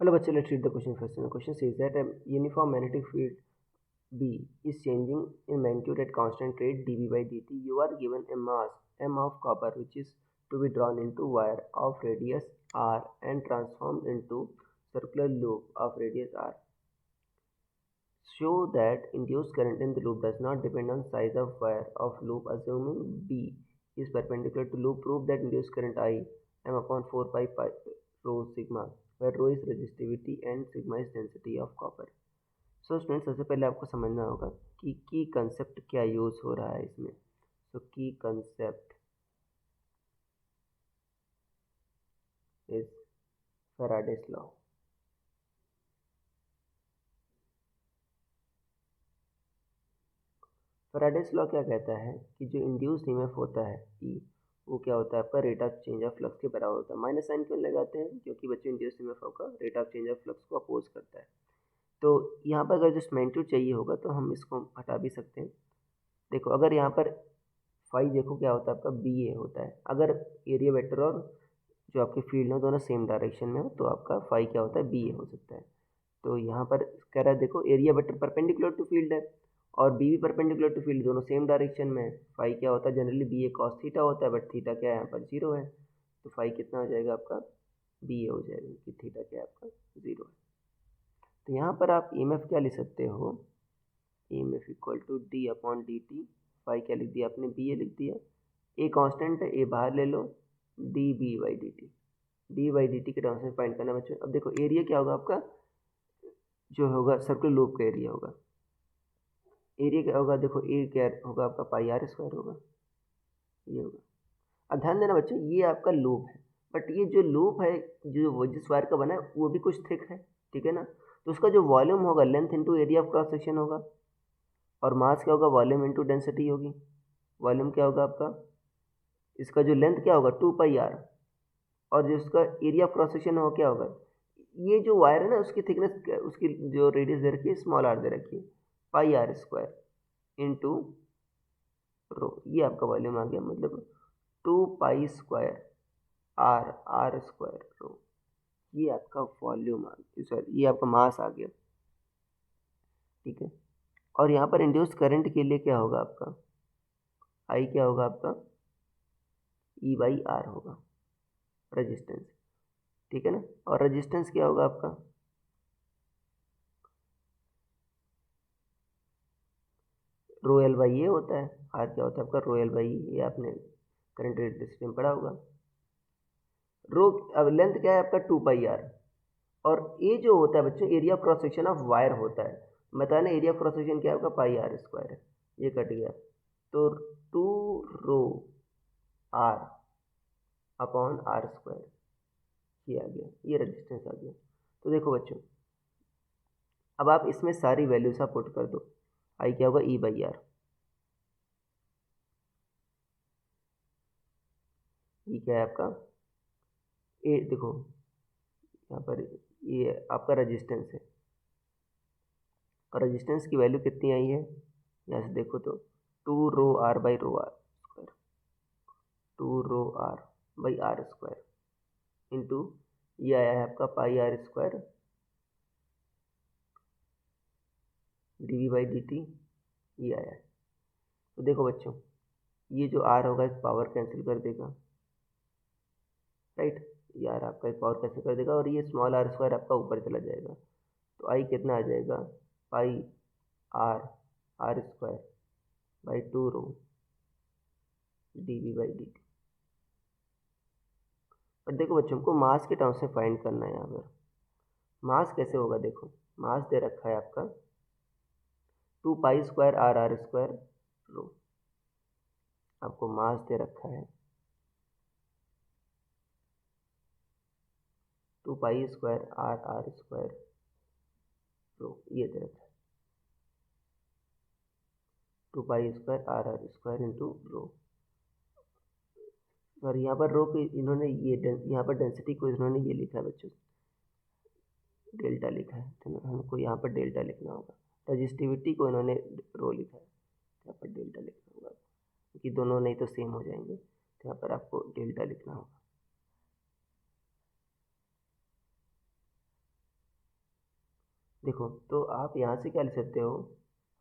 Hello, bachcha. Let's read the question first. The question says that a uniform magnetic field B is changing in magnitude at constant rate dV by dt. You are given a mass m of copper which is to be drawn into wire of radius r and transformed into circular loop of radius r. Show that induced current in the loop does not depend on size of wire of loop. Assuming B is perpendicular to loop, prove that induced current I m upon 4 pi rho sigma, where rho is resistivity and sigma is density of copper. So student सबसे पहले आपको समझना होगा कि की concept क्या use हो रहा है इसमें. सो की concept is Faraday's law. Faraday's law क्या कहता है कि जो इंड्यूस्ड ईएमएफ होता है ई, वो क्या होता है आपका rate of change of flux के बराबर होता है. माइनस साइन क्यों लगाते हैं? क्योंकि बच्चों इंड्यूस्ड ईएमएफ का rate of change of flux को अपोज करता है. तो यहाँ पर अगर जो मैग्नीट्यूड चाहिए होगा तो हम इसको हटा भी सकते हैं. देखो अगर यहाँ पर फाई देखो क्या होता है आपका बी ए होता है. अगर एरिया वेक्टर और जो आपकी फील्ड है दोनों सेम डायरेक्शन में हो तो आपका फाई क्या होता है बी ए हो सकता है. तो यहाँ पर कह रहा है देखो area vector perpendicular to field है और बी भी परपेंडिकुलर टू फील्ड, दोनों सेम डायरेक्शन में है. फाई क्या होता है generally B A cos theta होता है, बट थीटा क्या है यहाँ पर जीरो है. तो फाई कितना हो जाएगा आपका बी ए हो जाएगा कि थीटा क्या है आपका जीरो है. तो यहाँ पर आप ईएमएफ क्या लिख सकते हो? EMF equal to D upon D T. Phi क्या लिख दिया आपने? बी ए लिख दिया. ए कांस्टेंट है, ए बाहर ले लो, D B by D T. D by D T के टर्म्स में फाइंड करना बच्चों. अब देखो एरिया क्या होगा आपका, जो होगा सर्कुलर लूप का एरिया होगा. एरिया क्या होगा? देखो ए क्या होगा आपका पाई आर स्क्वायर होगा, ये होगा. अब ध्यान देना बच्चों, ये आपका लूप है, बट ये जो लूप है जो जिस वायर का बना है वो भी कुछ थिक है, ठीक है ना. तो उसका जो वॉल्यूम होगा length into area of cross section होगा, और मास क्या होगा? वॉल्यूम इंटू डेंसिटी होगी. वॉल्यूम क्या होगा आपका? इसका जो लेंथ क्या होगा? 2 पाई आर, और जो इसका एरिया ऑफ क्रॉस सेक्शन हो क्या होगा? ये जो वायर है ना उसकी थिकनेस, उसकी जो रेडियस दे रखी है स्मॉल आर दे रखी है, pi R square into rho. ये आपका वॉल्यूम आ गया, मतलब 2 pi square R R square rho. ये आपका वॉल्यूम आ गया, सॉरी ये आपका मास आ गया, ठीक है. और यहाँ पर इंड्यूस्ड करंट के लिए क्या होगा आपका? आई क्या होगा आपका? ई बाई आर होगा, रेजिस्टेंस, ठीक है ना. और रेजिस्टेंस क्या होगा आपका? रो एल बाई ए होता है. आर क्या होता है आपका? रो एल बाई ए. ये आपने करंट इलेक्ट्रिसिटी में पढ़ा होगा. रो अब लेंथ क्या है आपका? 2 पाई आर. और ए जो होता है बच्चों area cross section of wire होता है. बताना एरिया क्रॉस सेक्शन क्या होगा? पाई आर स्क्वायर है. ये कट गया तो 2 rho are upon are square, ये आ गया, ये रेजिस्टेंस आ गया. तो देखो बच्चों अब आप इसमें सारी वैल्यूज आप पुट कर दो. आई क्या होगा? ई बाई आर. ये क्या है आपका? ए देखो यहाँ पर ये आपका रेजिस्टेंस है, और रेजिस्टेंस की वैल्यू कितनी आई है यहाँ से देखो तो 2 rho R by rho R square, 2 rho R by R square into ये आया है आपका pi R square D V by D T, ये आया है. तो देखो बच्चों ये जो आर होगा इस पावर कैंसिल कर देगा, राइट. ये आर आपका एक पावर कैंसिल कर देगा और ये स्मॉल आर स्क्वायर आपका ऊपर चला जाएगा. तो आई कितना आ जाएगा? Pi R R square by 2 rho D V by D T. और देखो बच्चों को मास के टर्म्स में फाइंड करना है. यहाँ पर मास कैसे होगा? देखो मास दे रखा है आपका 2 pi square R R square rho. आपको मास दे रखा है 2 pi square R R square rho, ये दे रखा है 2 pi square R R square into rho. और यहाँ पर रो की इन्होंने ये यहाँ पर डेंसिटी को इन्होंने ये लिखा है बच्चों, डेल्टा लिखा है. तो हमको यहाँ पर डेल्टा लिखना होगा. रजिस्टिविटी को इन्होंने रो लिखा है, यहाँ पर डेल्टा लिखना होगा क्योंकि दोनों नहीं तो सेम हो जाएंगे. तो यहाँ पर आपको डेल्टा लिखना होगा. देखो तो आप यहाँ से क्या लिख सकते हो,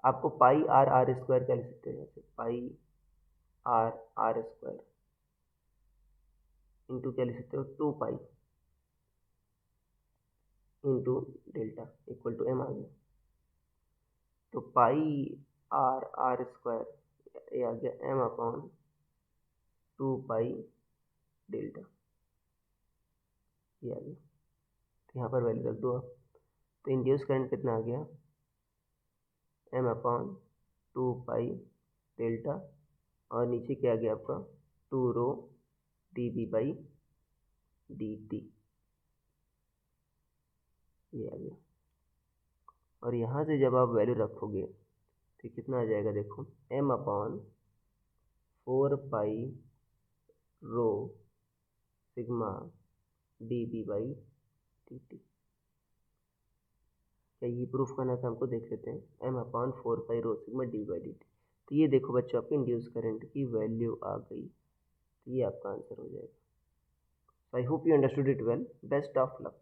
आपको पाई आर आर स्क्वायर क्या लिख सकते हो, यहाँ से pi R R square into क्या लिख सकते हो, 2 pi into delta equal to M आ गया। तो पाई आर आर स्क्वायर ये आ गया एम अपॉन 2 पाई डेल्टा, ये आ गया। तो यहाँ पर वैल्यू रख दो आप। तो इंड्यूस करंट कितना आ गया, एम अपॉन 2 पाई डेल्टा, और नीचे क्या आ गया आपका 2 rho D B by D T, ये आ गया। और यहाँ से जब आप वैल्यू रखोगे तो कितना आ जाएगा, देखो M upon 4 pi rho sigma D B by D T. क्या ये प्रूफ करना था हमको, देख लेते हैं। M upon 4 pi rho sigma D by D T. तो ये देखो बच्चों आपकी इंड्यूस करंट की वैल्यू आ गई। तो ये आपका आंसर हो जाएगा। So I hope you understood it well. Best of luck.